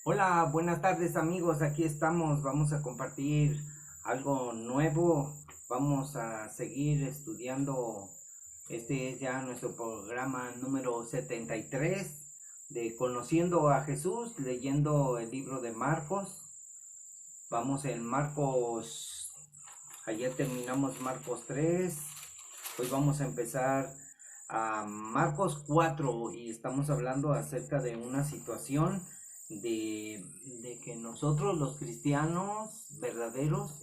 Hola, buenas tardes amigos, aquí estamos, vamos a compartir algo nuevo, vamos a seguir estudiando, este es ya nuestro programa número 73 de Conociendo a Jesús, leyendo el libro de Marcos. Vamos en Marcos, ayer terminamos Marcos 3, hoy vamos a empezar a Marcos 4 y estamos hablando acerca de una situación de que nosotros los cristianos verdaderos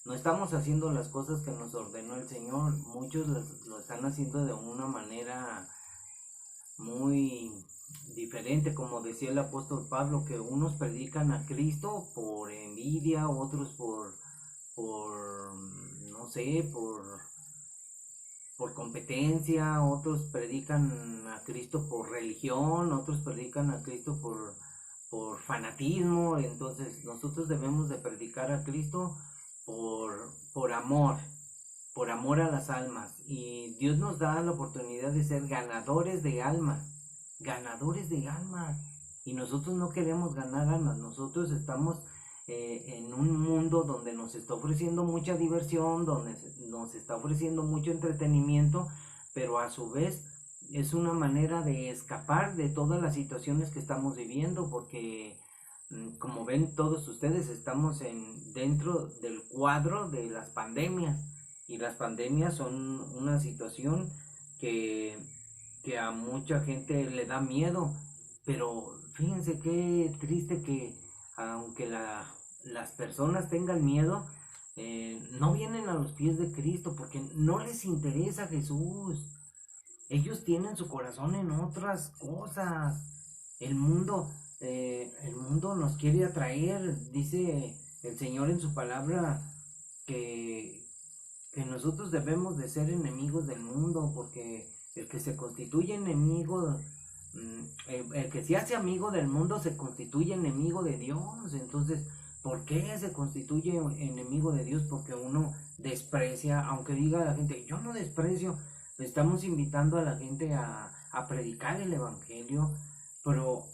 no estamos haciendo las cosas que nos ordenó el Señor. Muchos lo están haciendo de una manera muy diferente, como decía el apóstol Pablo, que unos predican a Cristo por envidia, otros por no sé, por competencia, otros predican a Cristo por religión, otros predican a Cristo por fanatismo. Entonces nosotros debemos de predicar a Cristo por amor, por amor a las almas. Y Dios nos da la oportunidad de ser ganadores de almas, ganadores de almas. Y nosotros no queremos ganar almas, nosotros estamos en un mundo donde nos está ofreciendo mucha diversión, donde nos está ofreciendo mucho entretenimiento, pero a su vez es una manera de escapar de todas las situaciones que estamos viviendo, porque como ven todos ustedes, estamos dentro del cuadro de las pandemias, y las pandemias son una situación que, que a mucha gente le da miedo, pero fíjense qué triste que aunque las personas tengan miedo, no vienen a los pies de Cristo porque no les interesa Jesús. Ellos tienen su corazón en otras cosas. El mundo nos quiere atraer, dice el Señor en su palabra, que, que nosotros debemos de ser enemigos del mundo, porque el que se constituye enemigo, el que se hace amigo del mundo se constituye enemigo de Dios. Entonces, ¿por qué se constituye enemigo de Dios? Porque uno desprecia, aunque diga la gente, yo no desprecio, estamos invitando a la gente a predicar el evangelio, pero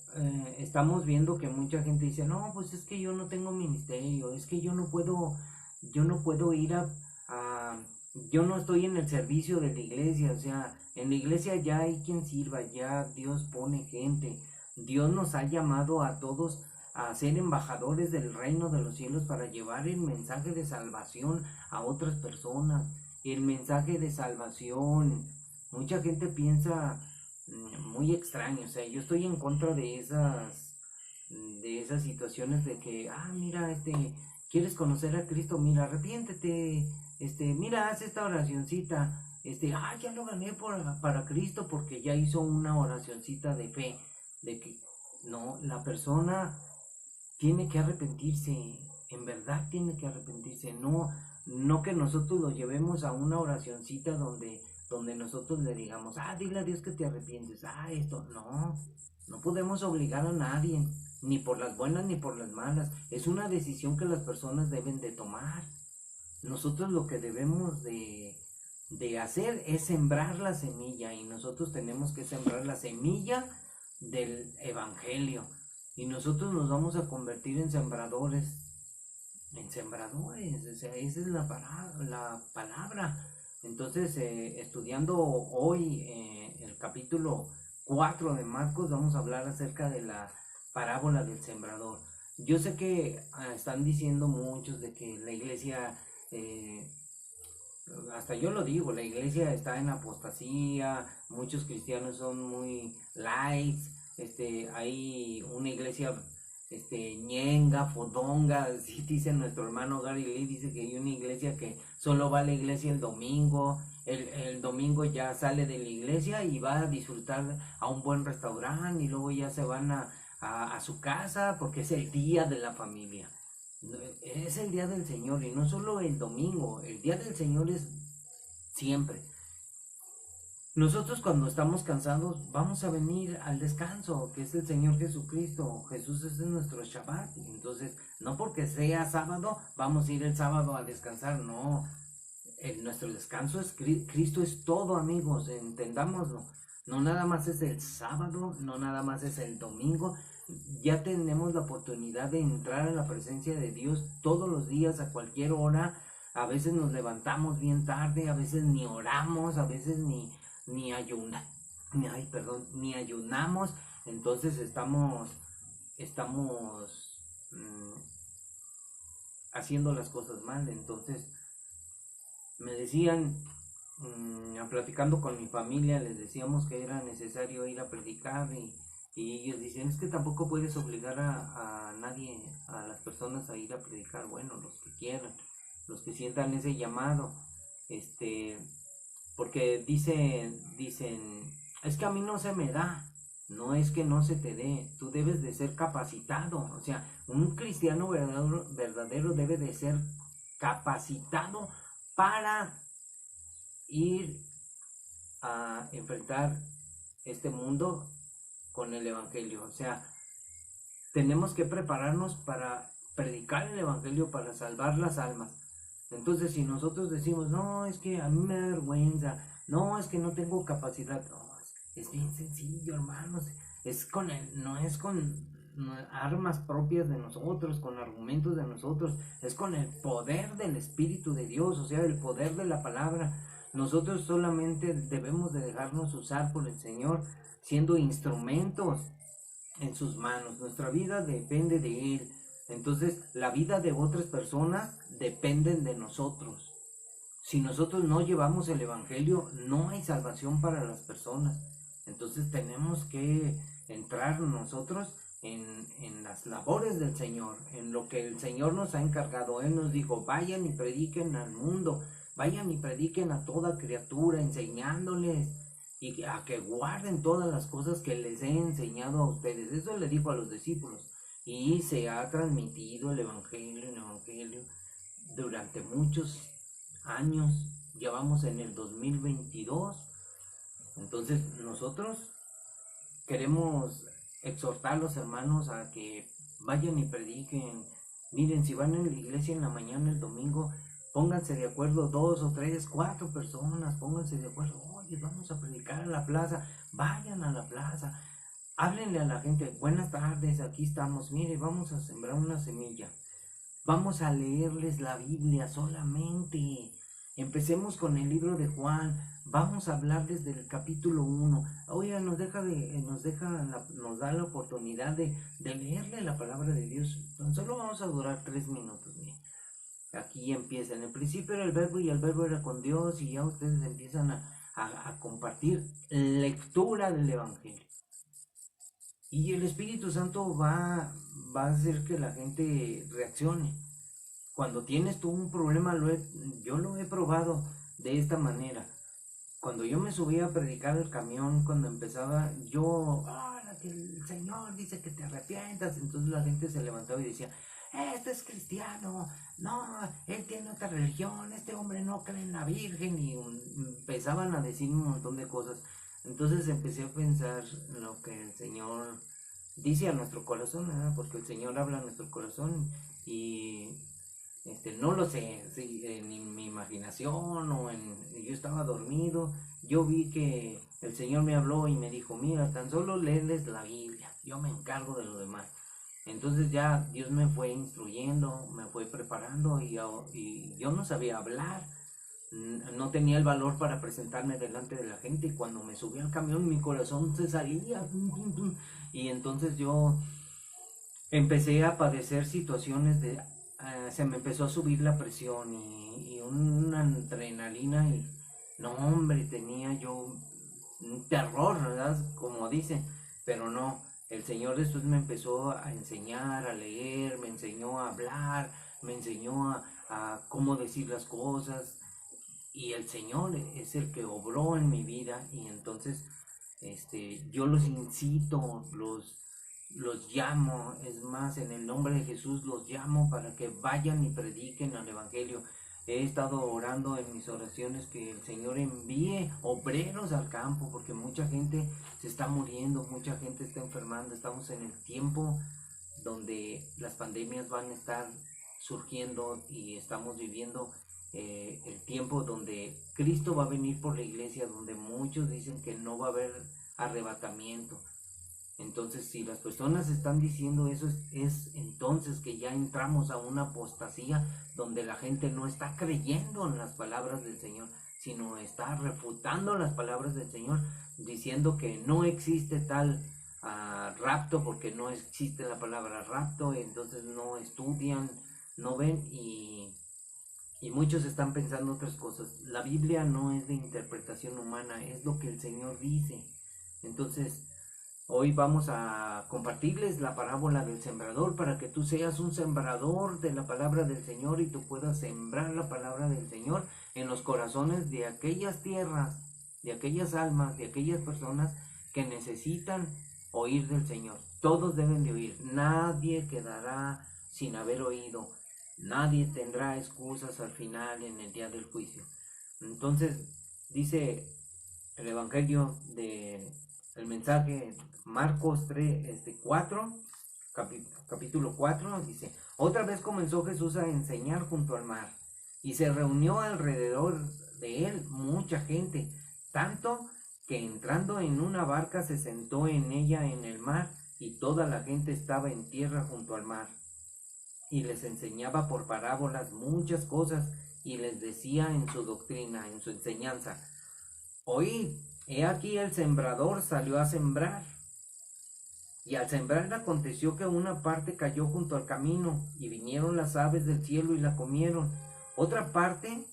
estamos viendo que mucha gente dice, no, pues es que yo no tengo ministerio, es que yo no puedo ir a yo no estoy en el servicio de la iglesia. O sea, en la iglesia ya hay quien sirva, ya Dios pone gente, Dios nos ha llamado a todos a ser embajadores del reino de los cielos para llevar el mensaje de salvación a otras personas, el mensaje de salvación. Mucha gente piensa muy extraño, o sea, yo estoy en contra de esas situaciones de que, mira, quieres conocer a Cristo, mira, arrepiéntete, mira, haz esta oracioncita, ya lo gané para Cristo porque ya hizo una oracioncita de fe, de que, no, la persona tiene que arrepentirse, en verdad tiene que arrepentirse, no que nosotros lo llevemos a una oracioncita donde nosotros le digamos, dile a Dios que te arrepientes, esto, no podemos obligar a nadie, ni por las buenas ni por las malas, es una decisión que las personas deben de tomar. Nosotros lo que debemos de hacer es sembrar la semilla, y nosotros tenemos que sembrar la semilla del evangelio, y nosotros nos vamos a convertir en sembradores, o sea, esa es la palabra. Entonces, estudiando hoy el capítulo 4 de Marcos, vamos a hablar acerca de la parábola del sembrador. Yo sé que están diciendo muchos de que la iglesia, hasta yo lo digo, la iglesia está en apostasía, muchos cristianos son muy likes, hay una iglesia ñenga, fodonga, así dice nuestro hermano Gary Lee, dice que hay una iglesia que solo va a la iglesia el domingo, el domingo ya sale de la iglesia y va a disfrutar a un buen restaurante y luego ya se van a su casa porque es el día de la familia. Es el día del Señor, y no solo el domingo, el día del Señor es siempre. Nosotros cuando estamos cansados vamos a venir al descanso, que es el Señor Jesucristo. Jesús es nuestro Shabbat. Entonces, no porque sea sábado, vamos a ir el sábado a descansar. No, nuestro descanso es Cristo, es todo, amigos, entendámoslo. No nada más es el sábado, no nada más es el domingo. Ya tenemos la oportunidad de entrar en la presencia de Dios todos los días, a cualquier hora. A veces nos levantamos bien tarde, a veces ni oramos, a veces ni ayunamos, ni ayunamos. Entonces estamos haciendo las cosas mal. Entonces me decían, platicando con mi familia, les decíamos que era necesario ir a predicar, y ellos dicen, es que tampoco puedes obligar a nadie, a las personas a ir a predicar. Bueno, los que quieran, los que sientan ese llamado, porque dicen, es que a mí no se me da. No es que no se te dé, tú debes de ser capacitado. O sea, un cristiano verdadero debe de ser capacitado para ir a enfrentar este mundo con el evangelio. O sea, tenemos que prepararnos para predicar el evangelio, para salvar las almas. Entonces, si nosotros decimos, no, es que a mí me da vergüenza, no, es que no tengo capacidad, no, es bien sencillo, hermanos. No es con armas propias de nosotros, con argumentos de nosotros, es con el poder del Espíritu de Dios, o sea, el poder de la palabra. Nosotros solamente debemos de dejarnos usar por el Señor, siendo instrumentos en sus manos. Nuestra vida depende de Él. Entonces, la vida de otras personas dependen de nosotros. Si nosotros no llevamos el evangelio, no hay salvación para las personas. Entonces tenemos que entrar nosotros en las labores del Señor, en lo que el Señor nos ha encargado. Él nos dijo, vayan y prediquen al mundo, vayan y prediquen a toda criatura, enseñándoles y a que guarden todas las cosas que les he enseñado a ustedes. Eso le dijo a los discípulos. Y se ha transmitido el evangelio durante muchos años. Ya vamos en el 2022. Entonces nosotros queremos exhortar a los hermanos a que vayan y prediquen. Miren, si van en la iglesia en la mañana el domingo, pónganse de acuerdo 2 o 3, 4 personas, pónganse de acuerdo, oye, vamos a predicar a la plaza, vayan a la plaza, háblenle a la gente, buenas tardes, aquí estamos, mire, vamos a sembrar una semilla, vamos a leerles la Biblia solamente. Empecemos con el libro de Juan, vamos a hablarles del capítulo 1. Oiga, nos da la oportunidad de leerle la palabra de Dios. Solo vamos a durar 3 minutos. Miren. Aquí empieza, en el principio era el verbo y el verbo era con Dios, y ya ustedes empiezan a compartir lectura del evangelio. Y el Espíritu Santo va a hacer que la gente reaccione. Cuando tienes tú un problema, yo lo he probado de esta manera. Cuando yo me subía a predicar el camión, cuando empezaba, que el Señor dice que te arrepientas, entonces la gente se levantaba y decía, este es cristiano, no, él tiene otra religión, este hombre no cree en la Virgen, y empezaban a decir un montón de cosas. Entonces empecé a pensar lo que el Señor dice a nuestro corazón, ¿verdad? Porque el Señor habla a nuestro corazón, y no lo sé, si en mi imaginación yo estaba dormido, yo vi que el Señor me habló y me dijo, mira, tan solo léeles la Biblia, yo me encargo de lo demás. Entonces ya Dios me fue instruyendo, me fue preparando, y yo no sabía hablar, no tenía el valor para presentarme delante de la gente, y cuando me subí al camión mi corazón se salía, y entonces yo empecé a padecer situaciones se me empezó a subir la presión y una adrenalina, y no, hombre, tenía yo un terror, ¿verdad? Como dicen, pero no, el Señor después me empezó a enseñar, a leer, me enseñó a hablar, me enseñó a cómo decir las cosas, y el Señor es el que obró en mi vida. Y entonces yo los incito, los llamo, es más, en el nombre de Jesús los llamo para que vayan y prediquen el evangelio. He estado orando en mis oraciones que el Señor envíe obreros al campo, porque mucha gente se está muriendo, mucha gente está enfermando. Estamos en el tiempo donde las pandemias van a estar surgiendo, y estamos viviendo el tiempo donde Cristo va a venir por la iglesia, donde muchos dicen que no va a haber arrebatamiento. Entonces, si las personas están diciendo eso, es entonces que ya entramos a una apostasía donde la gente no está creyendo en las palabras del Señor, sino está refutando las palabras del Señor, diciendo que no existe tal rapto, porque no existe la palabra rapto, entonces no estudian, no ven, y muchos están pensando otras cosas. La Biblia no es de interpretación humana, es lo que el Señor dice. Entonces, hoy vamos a compartirles la parábola del sembrador para que tú seas un sembrador de la palabra del Señor y tú puedas sembrar la palabra del Señor en los corazones de aquellas tierras, de aquellas almas, de aquellas personas que necesitan oír del Señor. Todos deben de oír, nadie quedará sin haber oído, nadie tendrá excusas al final en el día del juicio. Entonces dice el Evangelio el mensaje Marcos 4, capítulo 4, dice: otra vez comenzó Jesús a enseñar junto al mar, y se reunió alrededor de él mucha gente, tanto que entrando en una barca se sentó en ella en el mar, y toda la gente estaba en tierra junto al mar. Y les enseñaba por parábolas muchas cosas, y les decía en su doctrina, en su enseñanza: oíd, he aquí el sembrador salió a sembrar. Y al sembrar aconteció que una parte cayó junto al camino, y vinieron las aves del cielo y la comieron. Otra parte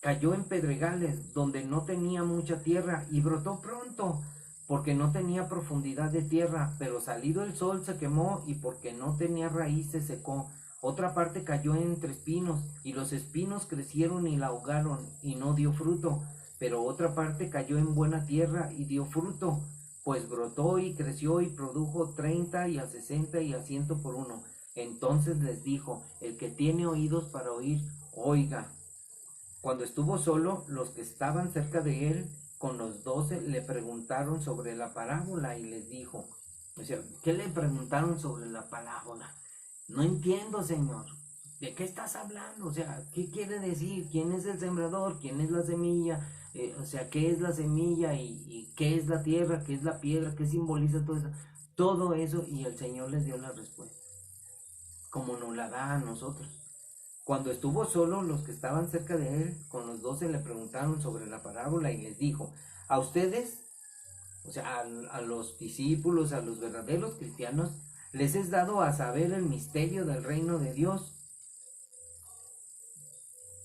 cayó en pedregales, donde no tenía mucha tierra, y brotó pronto, porque no tenía profundidad de tierra, pero salido el sol se quemó, y porque no tenía raíz se secó. Otra parte cayó entre espinos, y los espinos crecieron y la ahogaron, y no dio fruto. Pero otra parte cayó en buena tierra, y dio fruto, pues brotó y creció y produjo 30 y a 60 y a 100 por uno. Entonces les dijo: el que tiene oídos para oír, oiga. Cuando estuvo solo, los que estaban cerca de él, con los 12, le preguntaron sobre la parábola, y les dijo, o sea, ¿qué le preguntaron sobre la parábola? No entiendo, Señor. ¿De qué estás hablando? O sea, ¿qué quiere decir? ¿Quién es el sembrador? ¿Quién es la semilla? O sea, ¿qué es la semilla? ¿Y qué es la tierra? ¿Qué es la piedra? ¿Qué simboliza todo eso? Todo eso, y el Señor les dio la respuesta, como nos la da a nosotros. Cuando estuvo solo, los que estaban cerca de él, con los 12, le preguntaron sobre la parábola, y les dijo: a ustedes, o sea, a los discípulos, a los verdaderos cristianos, les es dado a saber el misterio del reino de Dios.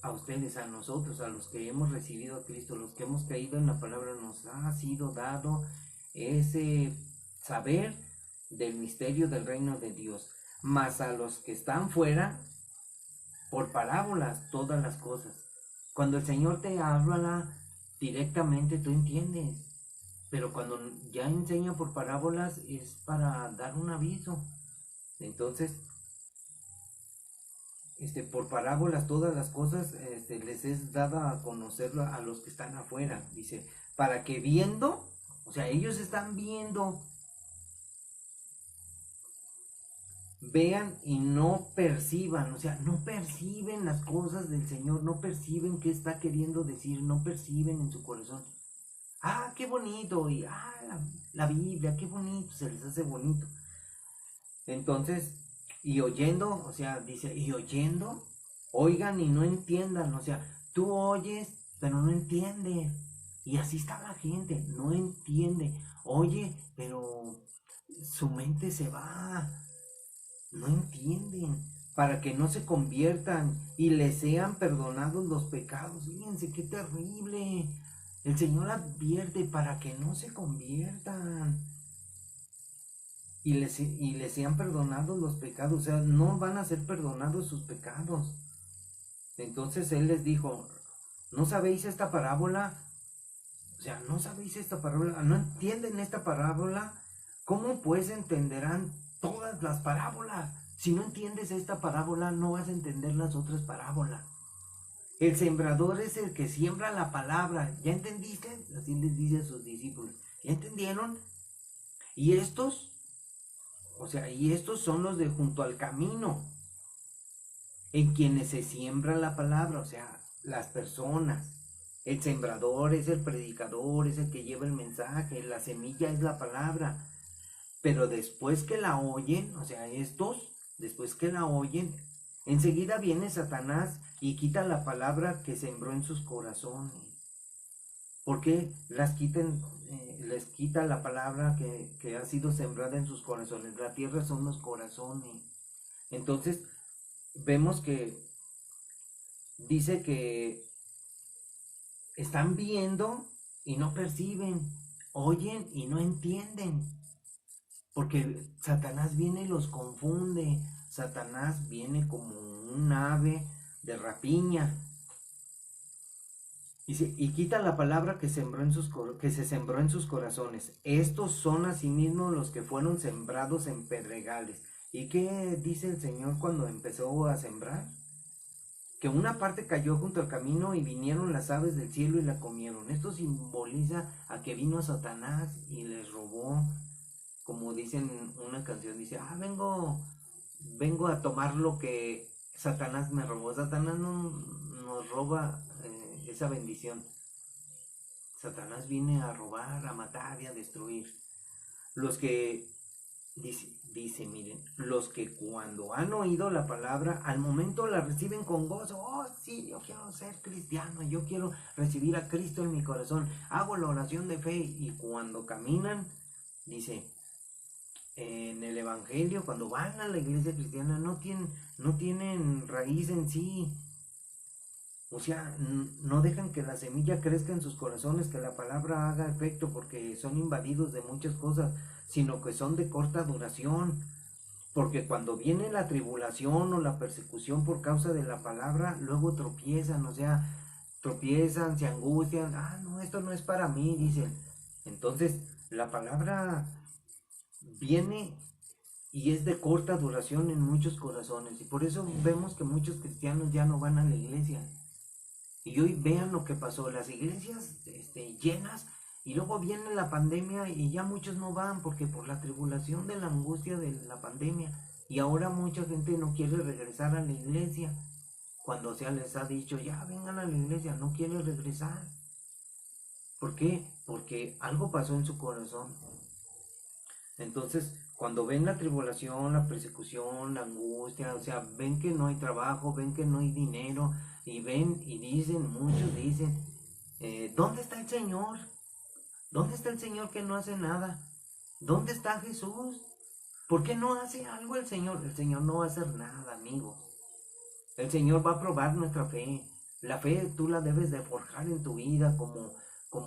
A ustedes, a nosotros, a los que hemos recibido a Cristo, los que hemos creído en la palabra, nos ha sido dado ese saber del misterio del reino de Dios. Mas a los que están fuera, por parábolas, todas las cosas. Cuando el Señor te habla directamente, tú entiendes. Pero cuando ya enseña por parábolas, es para dar un aviso. Entonces, por parábolas todas las cosas les es dada a conocerlo a los que están afuera. Dice, para que viendo, o sea, ellos están viendo, vean y no perciban, o sea, no perciben las cosas del Señor, no perciben qué está queriendo decir, no perciben en su corazón. Ah, qué bonito, y la Biblia, qué bonito, se les hace bonito. Entonces, y oyendo, o sea, dice, y oyendo, oigan y no entiendan, o sea, tú oyes, pero no entiendes. Y así está la gente, no entiende, oye, pero su mente se va, no entienden, para que no se conviertan y les sean perdonados los pecados. Fíjense qué terrible. El Señor advierte para que no se conviertan y les sean perdonados los pecados, o sea, no van a ser perdonados sus pecados. Entonces Él les dijo, ¿no sabéis esta parábola? O sea, ¿no sabéis esta parábola? ¿No entienden esta parábola? ¿Cómo pues entenderán todas las parábolas? Si no entiendes esta parábola, no vas a entender las otras parábolas. El sembrador es el que siembra la palabra. ¿Ya entendiste? Así les dice a sus discípulos. ¿Ya entendieron? Y estos son los de junto al camino, en quienes se siembra la palabra. O sea, las personas. El sembrador es el predicador, es el que lleva el mensaje, la semilla es la palabra. Pero después que la oyen, o sea, después que la oyen, enseguida viene Satanás y quita la palabra que sembró en sus corazones. ¿Por qué les quita la palabra que ha sido sembrada en sus corazones? La tierra son los corazones. Entonces, vemos que dice que están viendo y no perciben, oyen y no entienden. Porque Satanás viene y los confunde. Satanás viene como un ave de rapiña. Y quita la palabra que se sembró en sus corazones. Estos son asimismo los que fueron sembrados en pedregales. ¿Y qué dice el Señor cuando empezó a sembrar? Que una parte cayó junto al camino y vinieron las aves del cielo y la comieron. Esto simboliza a que vino Satanás y les robó, como dicen una canción, dice, vengo a tomar lo que Satanás me robó. Satanás no nos roba esa bendición. Satanás viene a robar, a matar y a destruir. Los que, miren, los que cuando han oído la palabra, al momento la reciben con gozo. Oh, sí, yo quiero ser cristiano, yo quiero recibir a Cristo en mi corazón. Hago la oración de fe y cuando caminan, dice, en el evangelio, cuando van a la iglesia cristiana, no tienen raíz en sí. O sea, no dejan que la semilla crezca en sus corazones, que la palabra haga efecto, porque son invadidos de muchas cosas, sino que son de corta duración. Porque cuando viene la tribulación o la persecución por causa de la palabra, luego tropiezan, se angustian. No, esto no es para mí, dicen. Entonces, la palabra viene y es de corta duración en muchos corazones. Y por eso vemos que muchos cristianos ya no van a la iglesia. Y hoy vean lo que pasó, las iglesias llenas, y luego viene la pandemia y ya muchos no van porque por la tribulación de la angustia de la pandemia. Y ahora mucha gente no quiere regresar a la iglesia. Cuando les ha dicho, ya vengan a la iglesia, no quiere regresar. ¿Por qué? Porque algo pasó en su corazón. Entonces, cuando ven la tribulación, la persecución, la angustia, o sea, ven que no hay trabajo, ven que no hay dinero, y ven y muchos dicen, ¿dónde está el Señor? ¿Dónde está el Señor que no hace nada? ¿Dónde está Jesús? ¿Por qué no hace algo el Señor? El Señor no va a hacer nada, amigo. El Señor va a probar nuestra fe. La fe tú la debes de forjar en tu vida como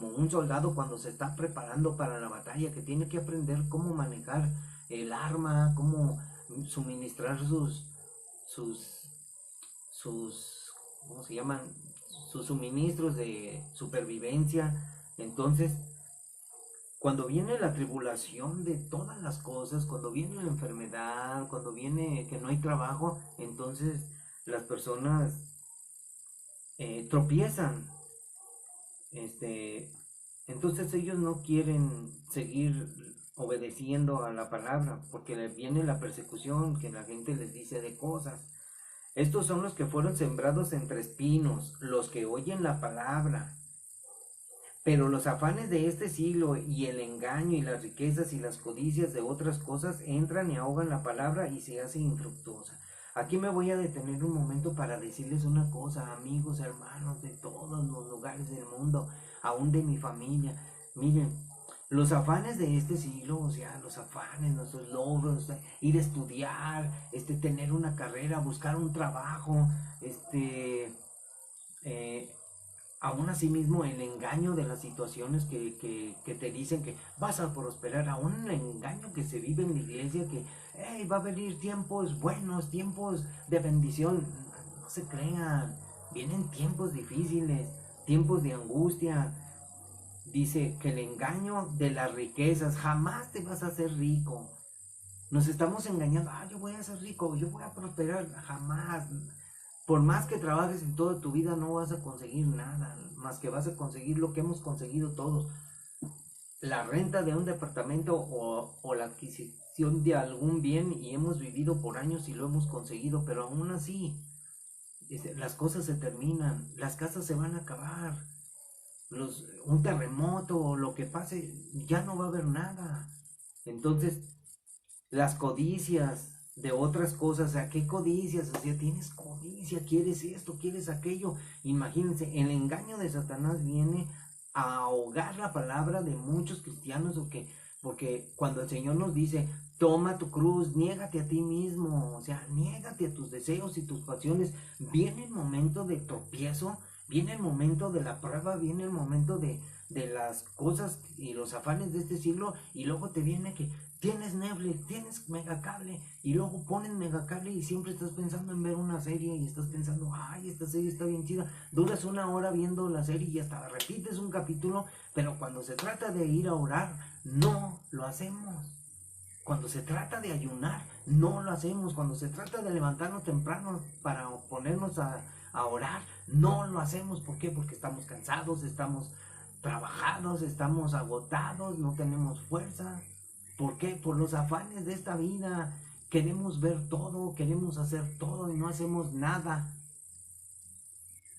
un soldado cuando se está preparando para la batalla, que tiene que aprender cómo manejar el arma, cómo suministrar sus ¿cómo se llaman? Sus suministros de supervivencia. Entonces, cuando viene la tribulación de todas las cosas, cuando viene la enfermedad, cuando viene que no hay trabajo, entonces las personas tropiezan. Entonces ellos no quieren seguir obedeciendo a la palabra, porque les viene la persecución, que la gente les dice de cosas. Estos son los que fueron sembrados entre espinos, los que oyen la palabra. Pero los afanes de este siglo y el engaño y las riquezas y las codicias de otras cosas entran y ahogan la palabra y se hace infructuosa. Aquí me voy a detener un momento para decirles una cosa, amigos, hermanos de todos los lugares del mundo, aún de mi familia. Miren, los afanes de este siglo, o sea, los afanes, nuestros logros, ir a estudiar, tener una carrera, buscar un trabajo, aún así mismo el engaño de las situaciones que te dicen que vas a prosperar, aún el engaño que se vive en la iglesia, que va a venir tiempos buenos, tiempos de bendición. No se crean, vienen tiempos difíciles, tiempos de angustia. Dice que el engaño de las riquezas, jamás te vas a hacer rico. Nos estamos engañando, yo voy a ser rico, yo voy a prosperar, jamás. Por más que trabajes en toda tu vida no vas a conseguir nada, más que vas a conseguir lo que hemos conseguido todos. La renta de un departamento o la adquisición de algún bien, y hemos vivido por años y lo hemos conseguido, pero aún así las cosas se terminan, las casas se van a acabar, un terremoto o lo que pase, ya no va a haber nada. Entonces, las codicias de otras cosas, o sea, ¿qué codicias? O sea, tienes codicia, quieres esto, quieres aquello. Imagínense, el engaño de Satanás viene a ahogar la palabra de muchos cristianos, porque cuando el Señor nos dice, toma tu cruz, niégate a ti mismo, o sea, niégate a tus deseos y tus pasiones, viene el momento de tropiezo, viene el momento de la prueba, viene el momento de las cosas y los afanes de este siglo, y luego te viene que tienes Netflix, tienes Megacable, y luego pones Megacable y siempre estás pensando en ver una serie y estás pensando, ay, esta serie está bien chida, duras una hora viendo la serie y hasta repites un capítulo, pero cuando se trata de ir a orar, no lo hacemos. Cuando se trata de ayunar, no lo hacemos. Cuando se trata de levantarnos temprano para ponernos a orar, no lo hacemos. ¿Por qué? Porque estamos cansados, estamos trabajados, estamos agotados, no tenemos fuerza. ¿Por qué? Por los afanes de esta vida. Queremos ver todo, queremos hacer todo y no hacemos nada.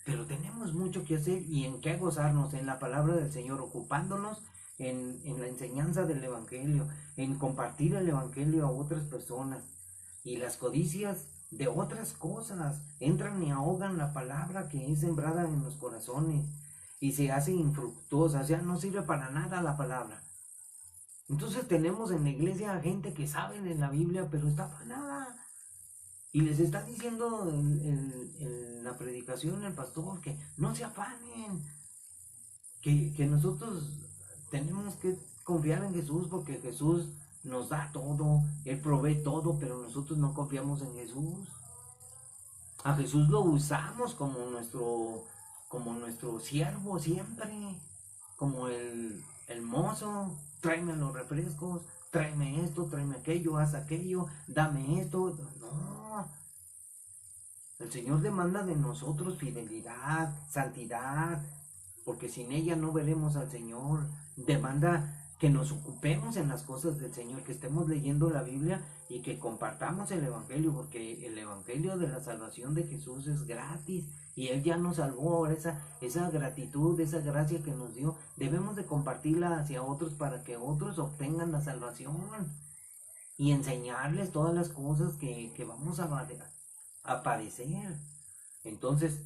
Pero tenemos mucho que hacer y en qué gozarnos en la palabra del Señor, ocupándonos en la enseñanza del Evangelio, en compartir el Evangelio a otras personas. Y las codicias de otras cosas entran y ahogan la palabra que es sembrada en los corazones y se hace infructuosa, o sea, no sirve para nada la palabra. Entonces tenemos en la iglesia a gente que saben en la Biblia, pero está afanada. Y les está diciendo en la predicación el pastor que no se afanen, que nosotros tenemos que confiar en Jesús porque Jesús nos da todo, Él provee todo, pero nosotros no confiamos en Jesús. A Jesús lo usamos como nuestro siervo siempre, como el mozo, tráeme los refrescos, tráeme esto, tráeme aquello, haz aquello, dame esto. No, el Señor demanda de nosotros fidelidad, santidad, porque sin ella no veremos al Señor. Demanda que nos ocupemos en las cosas del Señor, que estemos leyendo la Biblia y que compartamos el Evangelio, porque el Evangelio de la salvación de Jesús es gratis y Él ya nos salvó. Ahora esa gratitud, esa gracia que nos dio, debemos de compartirla hacia otros para que otros obtengan la salvación y enseñarles todas las cosas que vamos a padecer. Entonces,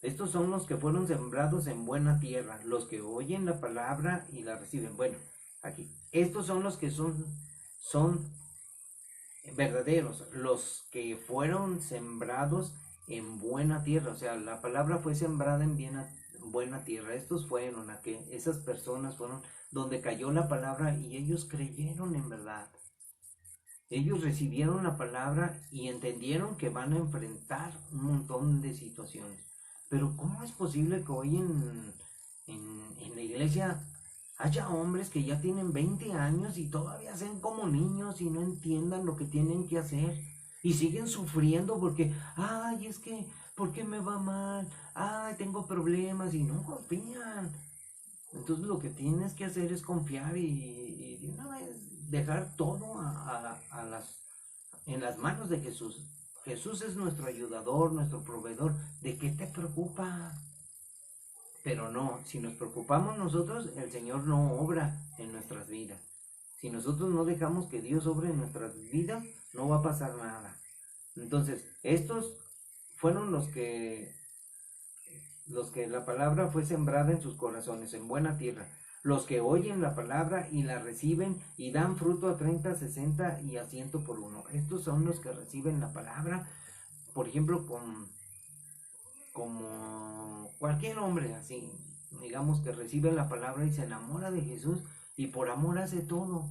estos son los que fueron sembrados en buena tierra, los que oyen la palabra y la reciben. Bueno, aquí, estos son los que son verdaderos, los que fueron sembrados en buena tierra. O sea, la palabra fue sembrada en buena tierra. Estos fueron esas personas fueron donde cayó la palabra y ellos creyeron en verdad. Ellos recibieron la palabra y entendieron que van a enfrentar un montón de situaciones. Pero ¿cómo es posible que hoy en la iglesia haya hombres que ya tienen 20 años y todavía sean como niños y no entiendan lo que tienen que hacer? Y siguen sufriendo porque, ay, es que, ¿por qué me va mal? Ay, tengo problemas y no confían. Entonces lo que tienes que hacer es confiar y de una vez dejar todo en las manos de Jesús. Jesús es nuestro ayudador, nuestro proveedor. ¿De qué te preocupa? Pero no, si nos preocupamos nosotros, el Señor no obra en nuestras vidas. Si nosotros no dejamos que Dios obre en nuestras vidas, no va a pasar nada. Entonces, estos fueron los que la palabra fue sembrada en sus corazones, en buena tierra. Los que oyen la palabra y la reciben y dan fruto a 30, 60 y a 100 por uno. Estos son los que reciben la palabra, por ejemplo, como cualquier hombre así, digamos que recibe la palabra y se enamora de Jesús y por amor hace todo.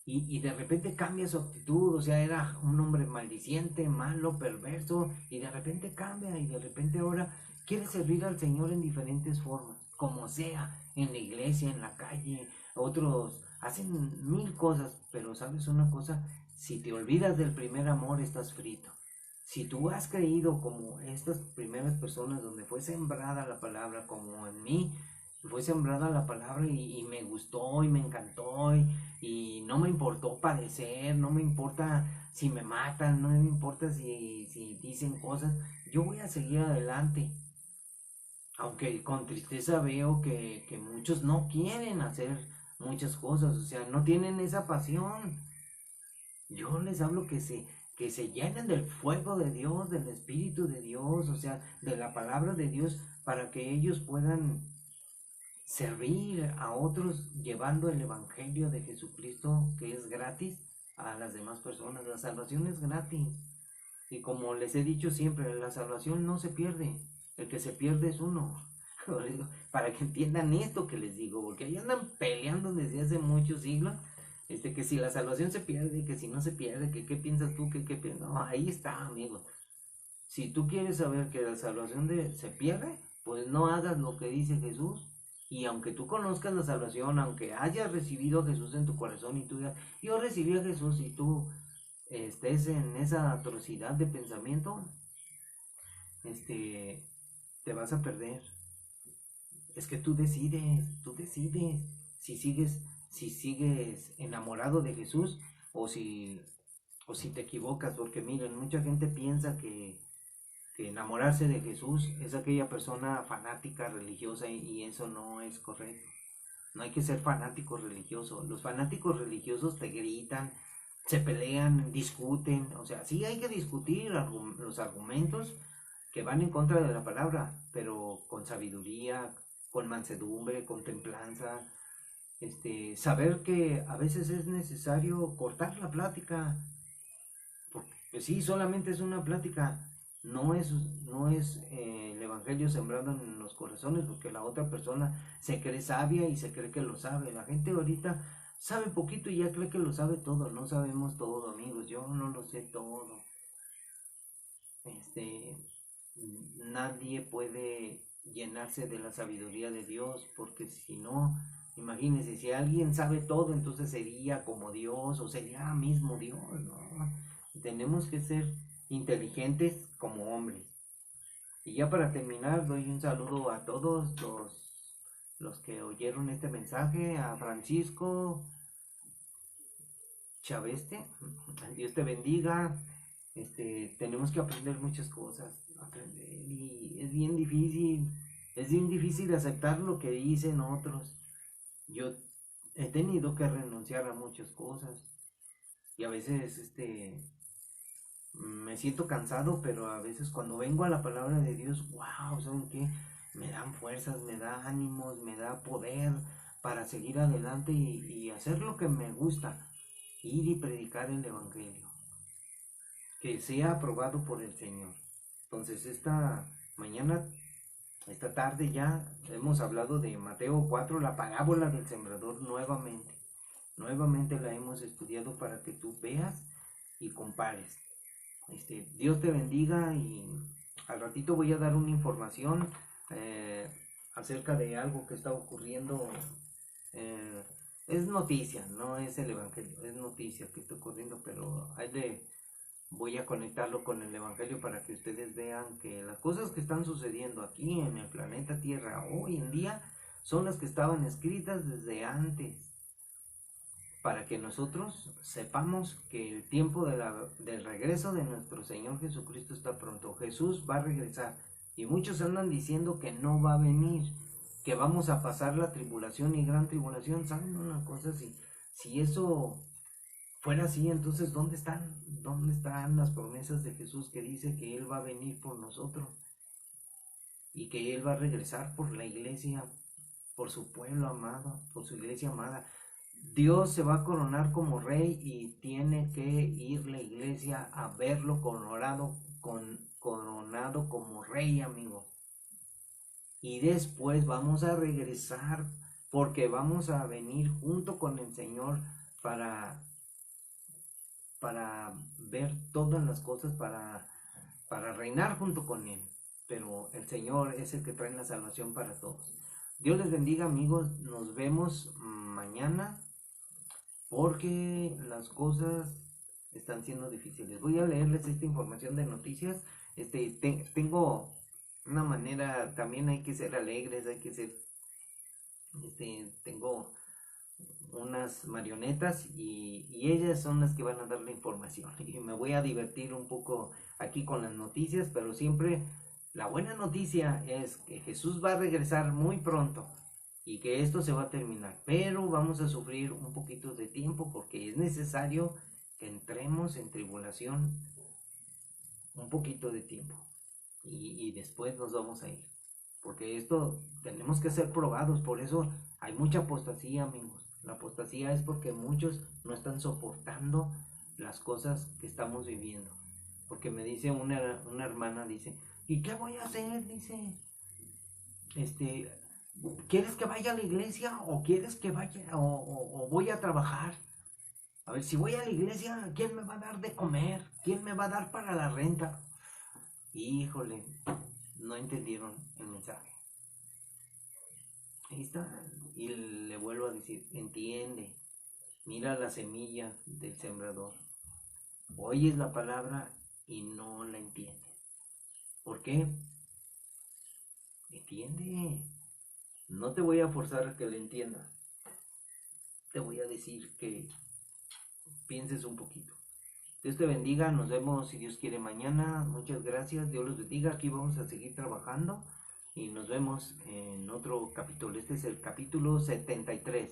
Y de repente cambia su actitud, o sea, era un hombre maldiciente, malo, perverso, y de repente cambia, y de repente ahora quiere servir al Señor en diferentes formas, como sea, en la iglesia, en la calle. Otros hacen 1000 cosas, pero ¿sabes una cosa? Si te olvidas del primer amor, estás frito. Si tú has creído como estas primeras personas donde fue sembrada la palabra, como en mí, fue sembrada la palabra y me gustó y me encantó y no me importó padecer, no me importa si me matan, no me importa si dicen cosas, yo voy a seguir adelante. Aunque con tristeza veo que muchos no quieren hacer muchas cosas, o sea, no tienen esa pasión. Yo les hablo que se llenen del fuego de Dios, del Espíritu de Dios, o sea, de la palabra de Dios, para que ellos puedan servir a otros llevando el Evangelio de Jesucristo, que es gratis, a las demás personas. La salvación es gratis. Y como les he dicho siempre, la salvación no se pierde. El que se pierde es uno. Para que entiendan esto que les digo, porque ahí andan peleando desde hace muchos siglos. Que si la salvación se pierde, que si no se pierde, que qué piensas tú, que qué piensas. No, ahí está, amigos. Si tú quieres saber que la salvación se pierde, pues no hagas lo que dice Jesús. Y aunque tú conozcas la salvación, aunque hayas recibido a Jesús en tu corazón y tú digas, yo recibí a Jesús y tú estés en esa atrocidad de pensamiento, te vas a perder. Es que tú decides si sigues enamorado de Jesús o si te equivocas, porque miren, mucha gente piensa que enamorarse de Jesús es aquella persona fanática religiosa y eso no es correcto. No hay que ser fanático religioso. Los fanáticos religiosos te gritan, se pelean, discuten. O sea, sí hay que discutir los argumentos que van en contra de la palabra, pero con sabiduría, con mansedumbre, con templanza. Saber que a veces es necesario cortar la plática. Porque sí, solamente es una plática. No es el evangelio sembrado en los corazones, porque la otra persona se cree sabia y se cree que lo sabe. La gente ahorita sabe poquito y ya cree que lo sabe todo. No sabemos todo, amigos. Yo no lo sé todo. Este, Nadie puede llenarse de la sabiduría de Dios, porque si no, imagínense, si alguien sabe todo, entonces sería como Dios o sería mismo Dios, ¿no? Tenemos que ser inteligentes como hombres. Y ya para terminar, doy un saludo a todos los que oyeron este mensaje, a Francisco Chaveste, Dios te bendiga. Tenemos que aprender muchas cosas, y es bien difícil aceptar lo que dicen otros. Yo he tenido que renunciar a muchas cosas y a veces me siento cansado, pero a veces cuando vengo a la palabra de Dios, wow, ¿saben qué? Me dan fuerzas, me da ánimos, me da poder para seguir adelante y hacer lo que me gusta, ir y predicar el Evangelio, que sea aprobado por el Señor. Entonces esta tarde ya hemos hablado de Mateo 4, la parábola del sembrador nuevamente. Nuevamente la hemos estudiado para que tú veas y compares. Dios te bendiga y al ratito voy a dar una información acerca de algo que está ocurriendo. Es noticia, no es el Evangelio, es noticia que está ocurriendo, pero voy a conectarlo con el Evangelio para que ustedes vean que las cosas que están sucediendo aquí en el planeta Tierra hoy en día son las que estaban escritas desde antes, para que nosotros sepamos que el tiempo del regreso de nuestro Señor Jesucristo está pronto. Jesús va a regresar y muchos andan diciendo que no va a venir, que vamos a pasar la tribulación y gran tribulación. ¿Saben una cosa? Si eso fuera así, entonces ¿dónde están las promesas de Jesús que dice que Él va a venir por nosotros y que Él va a regresar por la iglesia, por su pueblo amado, por su iglesia amada? Dios se va a coronar como rey y tiene que ir la iglesia a verlo coronado como rey, amigo. Y después vamos a regresar porque vamos a venir junto con el Señor para ver todas las cosas, para reinar junto con Él. Pero el Señor es el que trae la salvación para todos. Dios les bendiga, amigos. Nos vemos mañana porque las cosas están siendo difíciles. Voy a leerles esta información de noticias. Tengo una manera, también hay que ser alegres, hay que ser Tengo unas marionetas y ellas son las que van a dar la información. Y me voy a divertir un poco aquí con las noticias, pero siempre la buena noticia es que Jesús va a regresar muy pronto y que esto se va a terminar, pero vamos a sufrir un poquito de tiempo porque es necesario que entremos en tribulación un poquito de tiempo y después nos vamos a ir, porque esto tenemos que ser probados. Por eso hay mucha apostasía, amigos. La apostasía es porque muchos no están soportando las cosas que estamos viviendo. Porque me dice una hermana, dice, ¿y qué voy a hacer? Dice, este, ¿quieres que vaya a la iglesia o quieres que vaya o voy a trabajar? A ver, si voy a la iglesia, ¿quién me va a dar de comer? ¿Quién me va a dar para la renta? Híjole, no entendieron el mensaje. Ahí está. Y le vuelvo a decir, entiende, mira la semilla del sembrador. Oyes la palabra y no la entiendes. ¿Por qué? Entiende. No te voy a forzar a que la entiendas. Te voy a decir que pienses un poquito. Dios te bendiga, nos vemos si Dios quiere mañana. Muchas gracias, Dios los bendiga. Aquí vamos a seguir trabajando y nos vemos en otro capítulo. Este es el capítulo 73.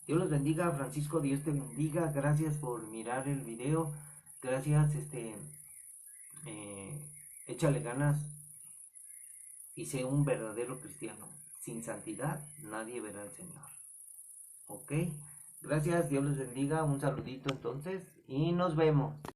Dios los bendiga, Francisco, Dios te bendiga. Gracias por mirar el video. Gracias, échale ganas y sé un verdadero cristiano. Sin santidad nadie verá al Señor. ¿Ok? Gracias, Dios los bendiga. Un saludito entonces y nos vemos.